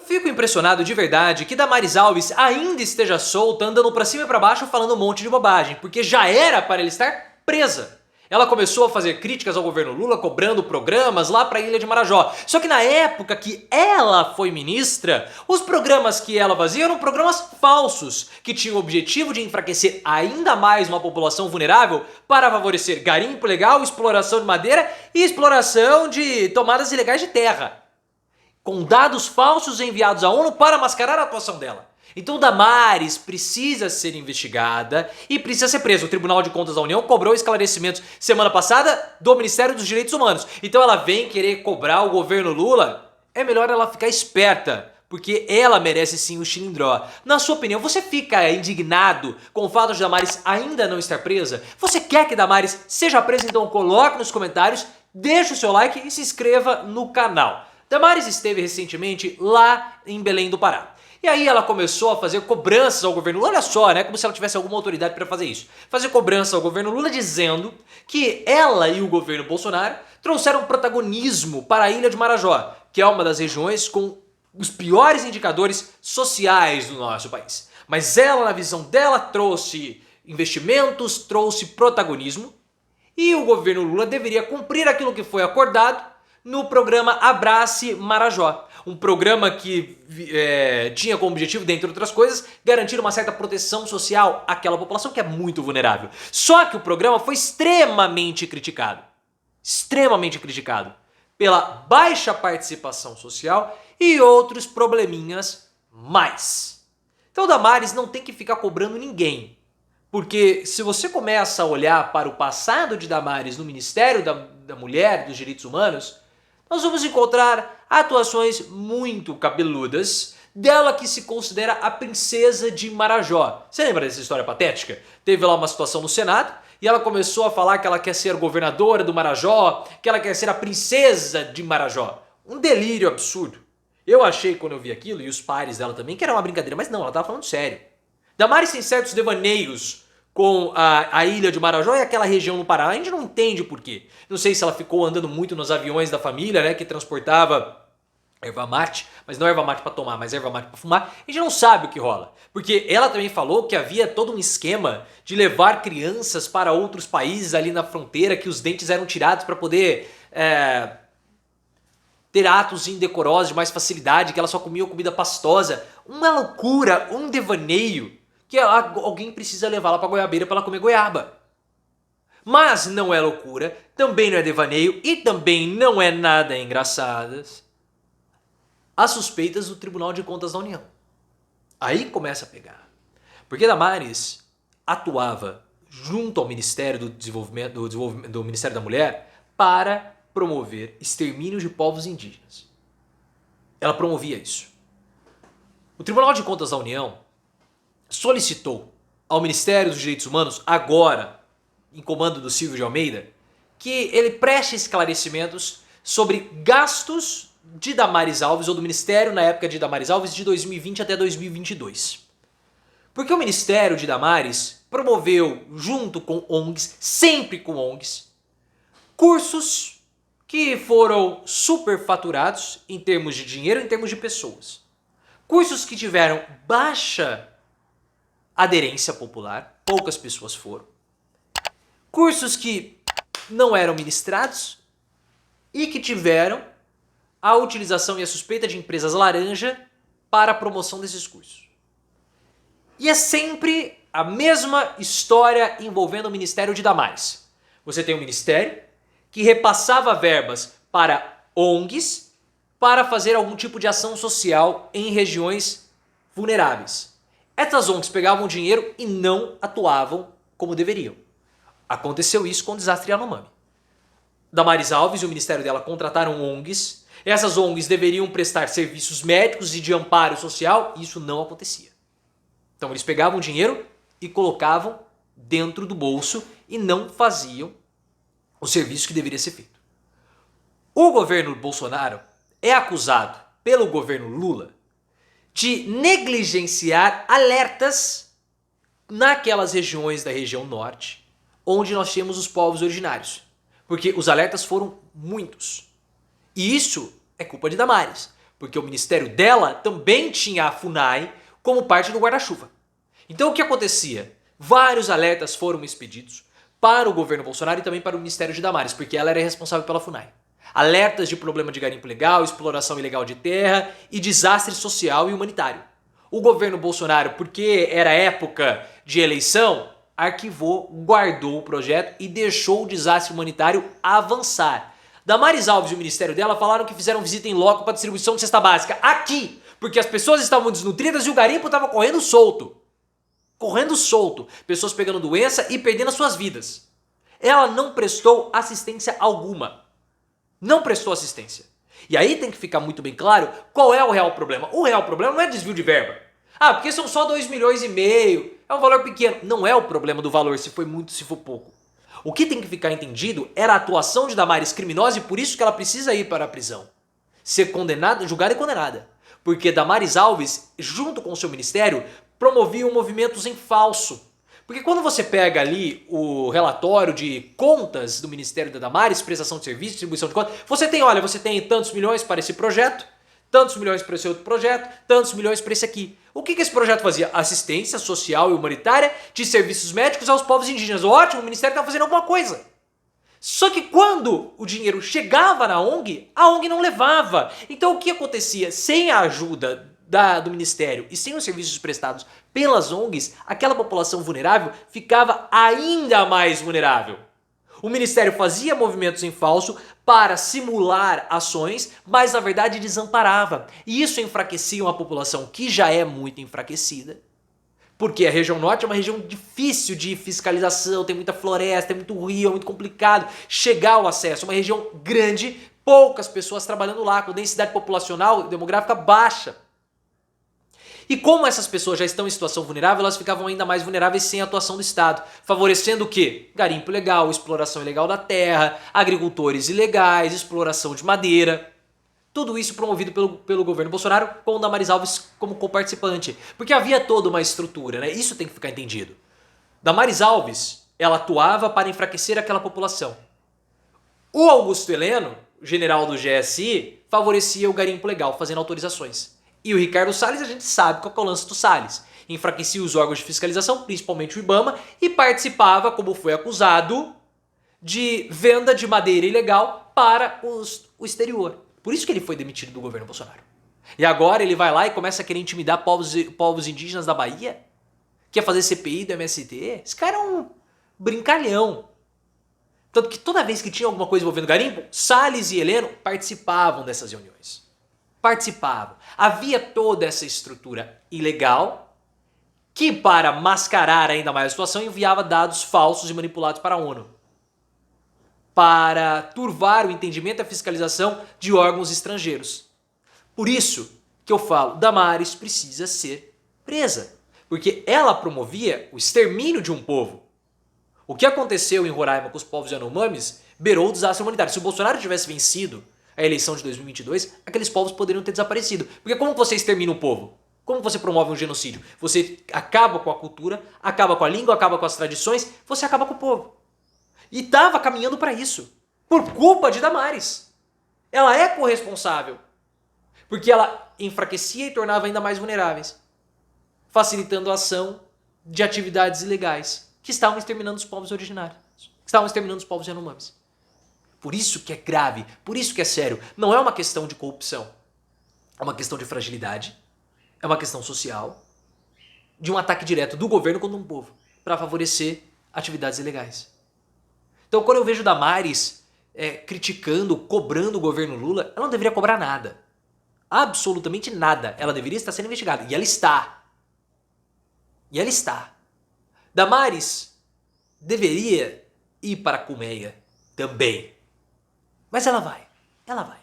Fico impressionado de verdade que Damares Alves ainda esteja solta, andando pra cima e pra baixo falando um monte de bobagem, porque já era para ela estar presa. Ela começou a fazer críticas ao governo Lula, cobrando programas lá pra Ilha de Marajó. Só que na época que ela foi ministra, os programas que ela fazia eram programas falsos, que tinham o objetivo de enfraquecer ainda mais uma população vulnerável para favorecer garimpo ilegal, exploração de madeira e exploração de tomadas ilegais de terra, com dados falsos enviados à ONU para mascarar a atuação dela. Então Damares precisa ser investigada e precisa ser presa. O Tribunal de Contas da União cobrou esclarecimentos semana passada do Ministério dos Direitos Humanos. Então ela vem querer cobrar o governo Lula. É melhor ela ficar esperta, porque ela merece sim o chilindró. Na sua opinião, você fica indignado com o fato de Damares ainda não estar presa? Você quer que Damares seja presa? Então coloque nos comentários, deixe o seu like e se inscreva no canal. Damares esteve recentemente lá em Belém do Pará. E aí ela começou a fazer cobranças ao governo Lula, olha só, né, como se ela tivesse alguma autoridade para fazer isso. Fazer cobranças ao governo Lula dizendo que ela e o governo Bolsonaro trouxeram protagonismo para a Ilha de Marajó, que é uma das regiões com os piores indicadores sociais do nosso país. Mas ela, na visão dela, trouxe investimentos, trouxe protagonismo, e o governo Lula deveria cumprir aquilo que foi acordado no programa Abrace Marajó. Um programa que tinha como objetivo, dentre outras coisas, garantir uma certa proteção social àquela população que é muito vulnerável. Só que o programa foi extremamente criticado pela baixa participação social e outros probleminhas mais. Então Damares não tem que ficar cobrando ninguém, porque se você começa a olhar para o passado de Damares no Ministério da Mulher, dos Direitos Humanos, nós vamos encontrar atuações muito cabeludas dela, que se considera a princesa de Marajó. Você lembra dessa história patética? Teve lá uma situação no Senado e ela começou a falar que ela quer ser governadora do Marajó, que ela quer ser a princesa de Marajó. Um delírio absurdo. Eu achei, quando eu vi aquilo, e os pares dela também, que era uma brincadeira, mas não, ela estava falando sério. Damares tem certos devaneios com a ilha de Marajó e aquela região no Pará. A gente não entende por quê. Não sei se ela ficou andando muito nos aviões da família, né, que transportava erva mate, mas não erva mate para tomar, mas erva mate para fumar. A gente não sabe o que rola, porque ela também falou que havia todo um esquema de levar crianças para outros países ali na fronteira, que os dentes eram tirados para poder ter atos indecorosos de mais facilidade, que ela só comia comida pastosa. Uma loucura, um devaneio, que alguém precisa levar ela pra goiabeira para ela comer goiaba. Mas não é loucura, também não é devaneio e também não é nada engraçadas as suspeitas do Tribunal de Contas da União. Aí começa a pegar. Porque Damares atuava junto ao Ministério do Desenvolvimento, do Ministério da Mulher, para promover extermínio de povos indígenas. Ela promovia isso. O Tribunal de Contas da União solicitou ao Ministério dos Direitos Humanos, agora em comando do Silvio de Almeida, que ele preste esclarecimentos sobre gastos de Damares Alves, ou do Ministério na época de Damares Alves, de 2020 até 2022. Porque o Ministério de Damares promoveu, junto com ONGs, sempre com ONGs, cursos que foram superfaturados em termos de dinheiro, em termos de pessoas. Cursos que tiveram baixa aderência popular, poucas pessoas foram. Cursos que não eram ministrados e que tiveram a utilização e a suspeita de empresas laranja para a promoção desses cursos. E é sempre a mesma história envolvendo o Ministério de Damares. Você tem um ministério que repassava verbas para ONGs para fazer algum tipo de ação social em regiões vulneráveis. Essas ONGs pegavam dinheiro e não atuavam como deveriam. Aconteceu isso com o desastre Yanomami. Damares Alves e o ministério dela contrataram ONGs. Essas ONGs deveriam prestar serviços médicos e de amparo social, e isso não acontecia. Então eles pegavam dinheiro e colocavam dentro do bolso e não faziam o serviço que deveria ser feito. O governo Bolsonaro é acusado pelo governo Lula de negligenciar alertas naquelas regiões da região norte, onde nós temos os povos originários. Porque os alertas foram muitos. E isso é culpa de Damares. Porque o ministério dela também tinha a FUNAI como parte do guarda-chuva. Então o que acontecia? Vários alertas foram expedidos para o governo Bolsonaro e também para o Ministério de Damares, porque ela era responsável pela FUNAI. Alertas de problema de garimpo ilegal, exploração ilegal de terra e desastre social e humanitário. O governo Bolsonaro, porque era época de eleição, arquivou, guardou o projeto e deixou o desastre humanitário avançar. Damares Alves e o ministério dela falaram que fizeram visita em loco para distribuição de cesta básica aqui, porque as pessoas estavam desnutridas e o garimpo estava correndo solto. Correndo solto, pessoas pegando doença e perdendo as suas vidas. Ela não prestou assistência alguma. Não prestou assistência. E aí tem que ficar muito bem claro qual é o real problema. O real problema não é desvio de verba. Ah, porque são só 2,5 milhões, é um valor pequeno. Não é o problema do valor, se foi muito, se for pouco. O que tem que ficar entendido era a atuação de Damares criminosa e por isso que ela precisa ir para a prisão. Ser condenada, julgada e condenada. Porque Damares Alves, junto com o seu ministério, promoviam movimentos em falso. Porque quando você pega ali o relatório de contas do Ministério da Damares, prestação de serviço, distribuição de contas, você tem tantos milhões para esse projeto, tantos milhões para esse outro projeto, tantos milhões para esse aqui. O que esse projeto fazia? Assistência social e humanitária de serviços médicos aos povos indígenas. Ótimo, o Ministério estava fazendo alguma coisa. Só que quando o dinheiro chegava na ONG, a ONG não levava. Então o que acontecia? Sem a ajuda do Ministério e sem os serviços prestados pelas ONGs, aquela população vulnerável ficava ainda mais vulnerável. O Ministério fazia movimentos em falso para simular ações, mas na verdade desamparava. E isso enfraquecia uma população que já é muito enfraquecida. Porque a região norte é uma região difícil de fiscalização, tem muita floresta, tem muito rio, é muito complicado chegar ao acesso. É uma região grande, poucas pessoas trabalhando lá, com densidade populacional e demográfica baixa. E como essas pessoas já estão em situação vulnerável, elas ficavam ainda mais vulneráveis sem a atuação do Estado, favorecendo o quê? Garimpo ilegal, exploração ilegal da terra, agricultores ilegais, exploração de madeira. Tudo isso promovido pelo governo Bolsonaro, com o Damares Alves como coparticipante. Porque havia toda uma estrutura, né? Isso tem que ficar entendido. Damares Alves, ela atuava para enfraquecer aquela população. O Augusto Heleno, general do GSI, favorecia o garimpo legal, fazendo autorizações. E o Ricardo Salles, a gente sabe qual é o lance do Salles. Enfraquecia os órgãos de fiscalização, principalmente o IBAMA, e participava, como foi acusado, de venda de madeira ilegal para o exterior. Por isso que ele foi demitido do governo Bolsonaro. E agora ele vai lá e começa a querer intimidar povos indígenas da Bahia? Quer fazer CPI do MST? Esse cara é um brincalhão. Tanto que toda vez que tinha alguma coisa envolvendo garimpo, Salles e Heleno participavam dessas reuniões. Participavam. Havia toda essa estrutura ilegal que, para mascarar ainda mais a situação, enviava dados falsos e manipulados para a ONU, para turvar o entendimento e a fiscalização de órgãos estrangeiros. Por isso que eu falo, Damares precisa ser presa, porque ela promovia o extermínio de um povo. O que aconteceu em Roraima com os povos Yanomamis beirou o desastre humanitário. Se o Bolsonaro tivesse vencido a eleição de 2022, aqueles povos poderiam ter desaparecido. Porque como você extermina um povo? Como você promove um genocídio? Você acaba com a cultura, acaba com a língua, acaba com as tradições, você acaba com o povo. E estava caminhando para isso, por culpa de Damares. Ela é corresponsável, porque ela enfraquecia e tornava ainda mais vulneráveis, facilitando a ação de atividades ilegais que estavam exterminando os povos originários, que estavam exterminando os povos Yanomamis. Por isso que é grave, por isso que é sério. Não é uma questão de corrupção, é uma questão de fragilidade, é uma questão social, de um ataque direto do governo contra um povo, para favorecer atividades ilegais. Então, quando eu vejo Damares criticando, cobrando o governo Lula, ela não deveria cobrar nada. Absolutamente nada. Ela deveria estar sendo investigada. E ela está. E ela está. Damares deveria ir para a colmeia também. Mas ela vai. Ela vai.